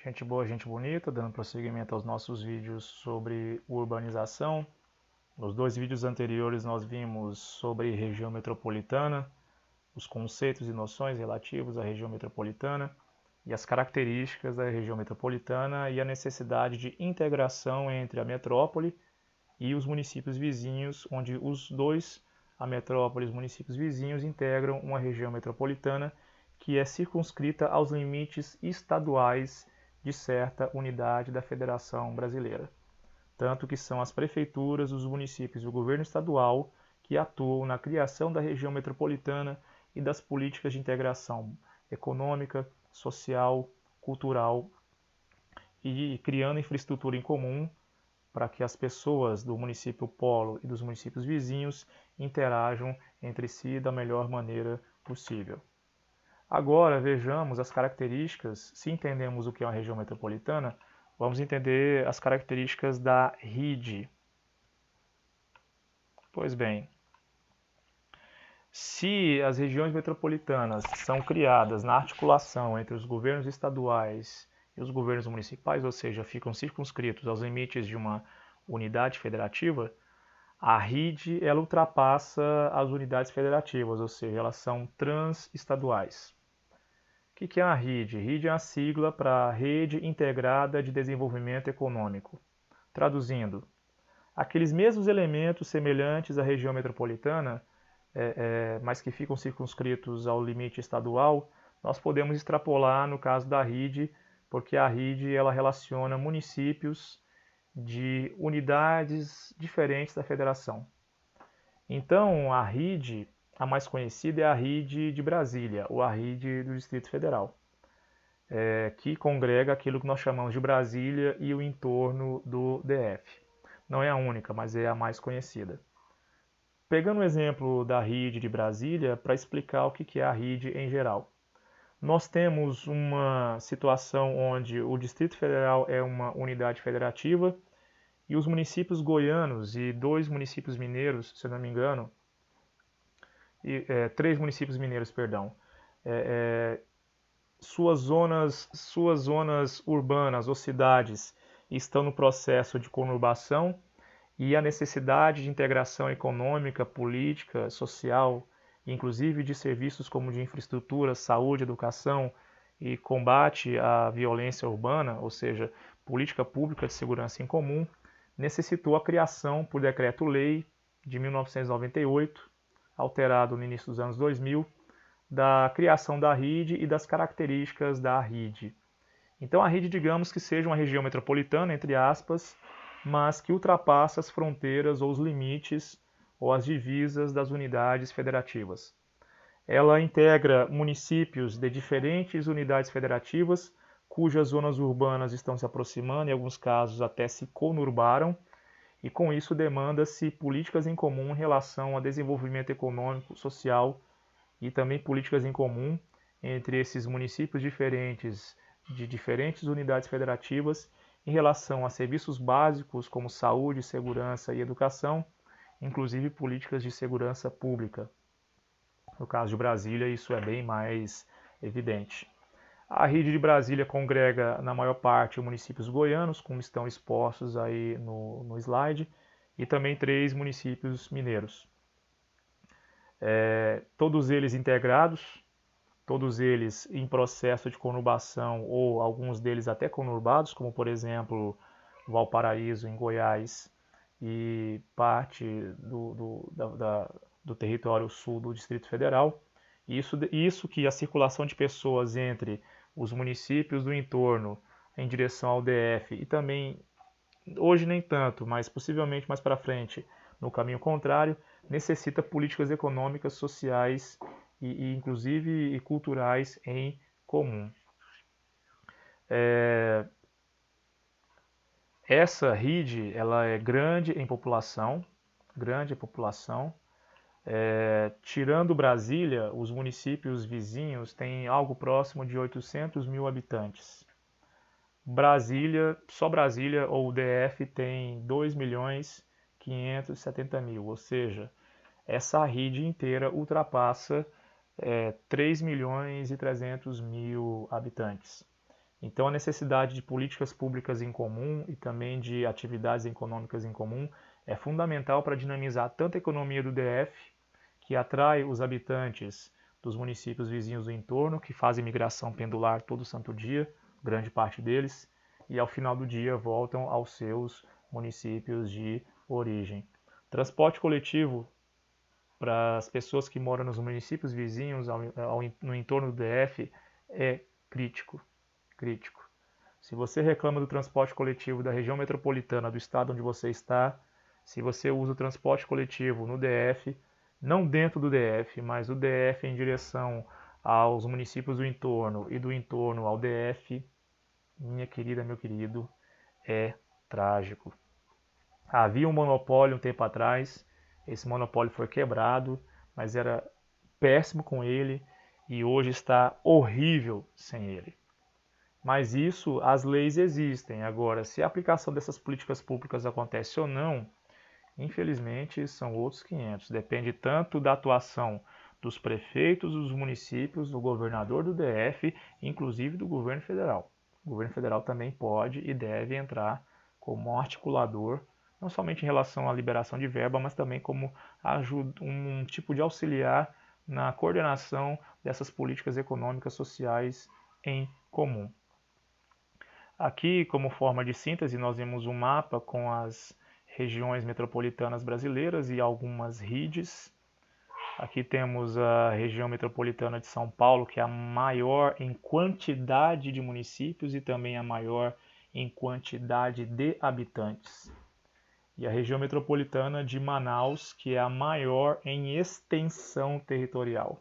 Gente boa, gente bonita, dando prosseguimento aos nossos vídeos sobre urbanização. Nos dois vídeos anteriores nós vimos sobre região metropolitana, os conceitos e noções relativos à região metropolitana e as características da região metropolitana e a necessidade de integração entre a metrópole e os municípios vizinhos, onde os dois, a metrópole e os municípios vizinhos, integram uma região metropolitana que é circunscrita aos limites estaduais de certa unidade da Federação Brasileira, tanto que são as prefeituras, os municípios e o governo estadual que atuam na criação da região metropolitana e das políticas de integração econômica, social, cultural e criando infraestrutura em comum para que as pessoas do município polo e dos municípios vizinhos interajam entre si da melhor maneira possível. Agora vejamos as características. Se entendemos o que é uma região metropolitana, vamos entender as características da RID. Pois bem, se as regiões metropolitanas são criadas na articulação entre os governos estaduais e os governos municipais, ou seja, ficam circunscritos aos limites de uma unidade federativa, a RID ela ultrapassa as unidades federativas, ou seja, elas são transestaduais. O que é a RID? RID é a sigla para Rede Integrada de Desenvolvimento Econômico. Traduzindo, aqueles mesmos elementos semelhantes à região metropolitana, mas que ficam circunscritos ao limite estadual, nós podemos extrapolar no caso da RID, porque a RID ela relaciona municípios de unidades diferentes da federação. Então, a RID, a mais conhecida é a RID de Brasília, ou a RID do Distrito Federal, que congrega aquilo que nós chamamos de Brasília e o entorno do DF. Não é a única, mas é a mais conhecida. Pegando o exemplo da RID de Brasília, para explicar o que é a RID em geral. Nós temos uma situação onde o Distrito Federal é uma unidade federativa e os municípios goianos e 2 municípios mineiros, se não me engano, 3 municípios mineiros, perdão, suas zonas urbanas ou cidades estão no processo de conurbação e a necessidade de integração econômica, política, social, inclusive de serviços como de infraestrutura, saúde, educação e combate à violência urbana, ou seja, política pública de segurança em comum, necessitou a criação por decreto-lei de 1998, alterado no início dos anos 2000, da criação da RID e das características da RID. Então a RID, digamos que seja uma região metropolitana, entre aspas, mas que ultrapassa as fronteiras ou os limites ou as divisas das unidades federativas. Ela integra municípios de diferentes unidades federativas, cujas zonas urbanas estão se aproximando, em alguns casos até se conurbaram, e com isso demanda-se políticas em comum em relação ao desenvolvimento econômico, social e também políticas em comum entre esses municípios diferentes, de diferentes unidades federativas, em relação a serviços básicos como saúde, segurança e educação, inclusive políticas de segurança pública. No caso de Brasília, isso é bem mais evidente. A RID de Brasília congrega, na maior parte, municípios goianos, como estão expostos aí no slide, e também 3 municípios mineiros. Todos eles integrados, todos eles em processo de conurbação ou alguns deles até conurbados, como por exemplo Valparaíso em Goiás e parte do território sul do Distrito Federal. Isso que a circulação de pessoas entre os municípios do entorno em direção ao DF e também, hoje nem tanto, mas possivelmente mais para frente, no caminho contrário, necessita políticas econômicas, sociais e inclusive culturais em comum. Essa RID ela é grande em população, tirando Brasília, os municípios vizinhos têm algo próximo de 800 mil habitantes. Só Brasília ou o DF tem 2.570.000, ou seja, essa RID inteira ultrapassa 3.300.000 habitantes. Então, a necessidade de políticas públicas em comum e também de atividades econômicas em comum é fundamental para dinamizar tanto a economia do DF, que atrai os habitantes dos municípios vizinhos do entorno, que fazem migração pendular todo santo dia, grande parte deles, e ao final do dia voltam aos seus municípios de origem. Transporte coletivo para as pessoas que moram nos municípios vizinhos, no entorno do DF, é crítico. Crítico. Se você reclama do transporte coletivo da região metropolitana do estado onde você está, se você usa o transporte coletivo no DF, não dentro do DF, mas o DF em direção aos municípios do entorno e do entorno ao DF, minha querida, meu querido, é trágico. Havia um monopólio um tempo atrás, esse monopólio foi quebrado, mas era péssimo com ele e hoje está horrível sem ele. Mas isso, as leis existem. Agora, se a aplicação dessas políticas públicas acontece ou não, infelizmente são outros 500. Depende tanto da atuação dos prefeitos, dos municípios, do governador do DF, inclusive do governo federal. O governo federal também pode e deve entrar como um articulador, não somente em relação à liberação de verba, mas também como um tipo de auxiliar na coordenação dessas políticas econômicas sociais em comum. Aqui, como forma de síntese, nós vemos um mapa com as regiões metropolitanas brasileiras e algumas RIDs. Aqui temos a região metropolitana de São Paulo, que é a maior em quantidade de municípios e também a maior em quantidade de habitantes. E a região metropolitana de Manaus, que é a maior em extensão territorial.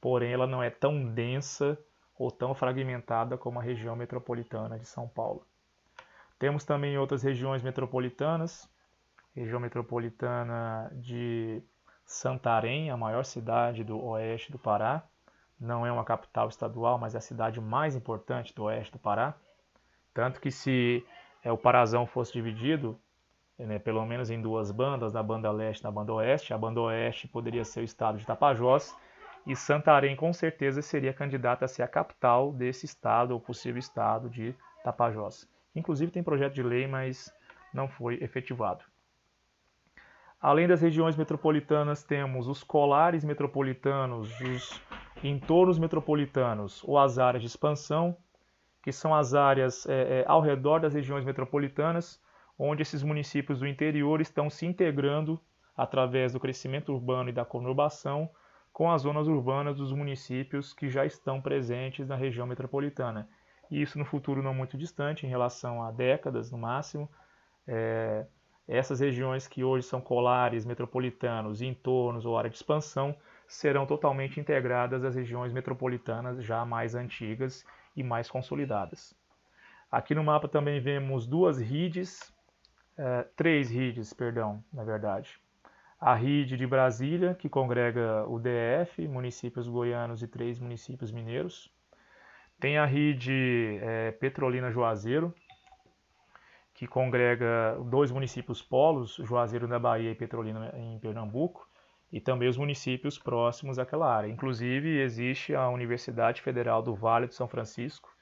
Porém, ela não é tão densa ou tão fragmentada como a região metropolitana de São Paulo. Temos também outras regiões metropolitanas, região metropolitana de Santarém, a maior cidade do oeste do Pará, não é uma capital estadual, mas é a cidade mais importante do oeste do Pará, tanto que se o Parazão fosse dividido, pelo menos em duas bandas, na banda leste e na banda oeste, a banda oeste poderia ser o estado de Tapajós, e Santarém com certeza seria candidata a ser a capital desse estado, ou possível estado de Tapajós. Inclusive tem projeto de lei, mas não foi efetivado. Além das regiões metropolitanas, temos os colares metropolitanos, os entornos metropolitanos, ou as áreas de expansão, que são as áreas ao redor das regiões metropolitanas, onde esses municípios do interior estão se integrando através do crescimento urbano e da conurbação com as zonas urbanas dos municípios que já estão presentes na região metropolitana. E isso no futuro não muito distante, em relação a décadas no máximo, essas regiões que hoje são colares metropolitanos, entornos ou área de expansão, serão totalmente integradas às regiões metropolitanas já mais antigas e mais consolidadas. Aqui no mapa também vemos três RIDs, na verdade. A RID de Brasília, que congrega o DF, municípios goianos e 3 municípios mineiros. Tem a RID Petrolina Juazeiro, que congrega 2 municípios polos, Juazeiro na Bahia e Petrolina em Pernambuco, e também os municípios próximos àquela área. Inclusive, existe a Universidade Federal do Vale do São Francisco.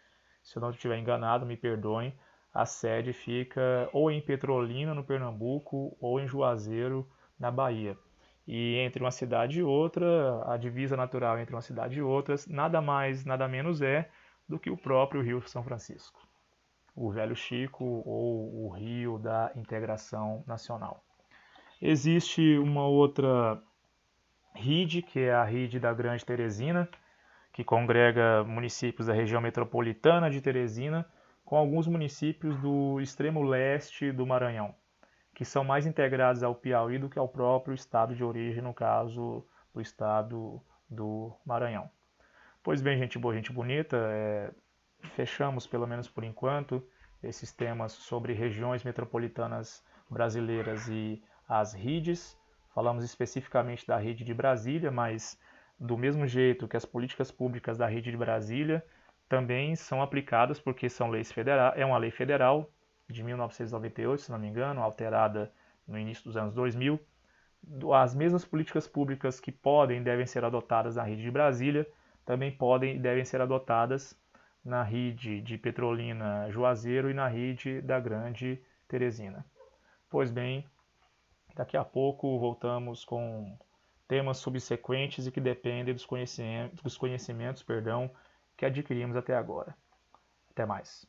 Se eu não estiver enganado, me perdoem, a sede fica ou em Petrolina, no Pernambuco, ou em Juazeiro, na Bahia. E entre uma cidade e outra, a divisa natural entre uma cidade e outras, nada mais, nada menos é do que o próprio Rio São Francisco, o Velho Chico ou o Rio da Integração Nacional. Existe uma outra RID, que é a RID da Grande Teresina, que congrega municípios da região metropolitana de Teresina com alguns municípios do extremo leste do Maranhão, que são mais integrados ao Piauí do que ao próprio estado de origem, no caso do estado do Maranhão. Pois bem, gente boa, gente bonita, fechamos, pelo menos por enquanto, esses temas sobre regiões metropolitanas brasileiras e as RIDs. Falamos especificamente da RID de Brasília, mas do mesmo jeito que as políticas públicas da RID de Brasília também são aplicadas porque são leis federais, é uma lei federal de 1998, se não me engano, alterada no início dos anos 2000. As mesmas políticas públicas que podem e devem ser adotadas na RID de Brasília também podem e devem ser adotadas na rede de Petrolina Juazeiro e na rede da Grande Teresina. Pois bem, daqui a pouco voltamos com temas subsequentes e que dependem dos conhecimentos, que adquirimos até agora. Até mais.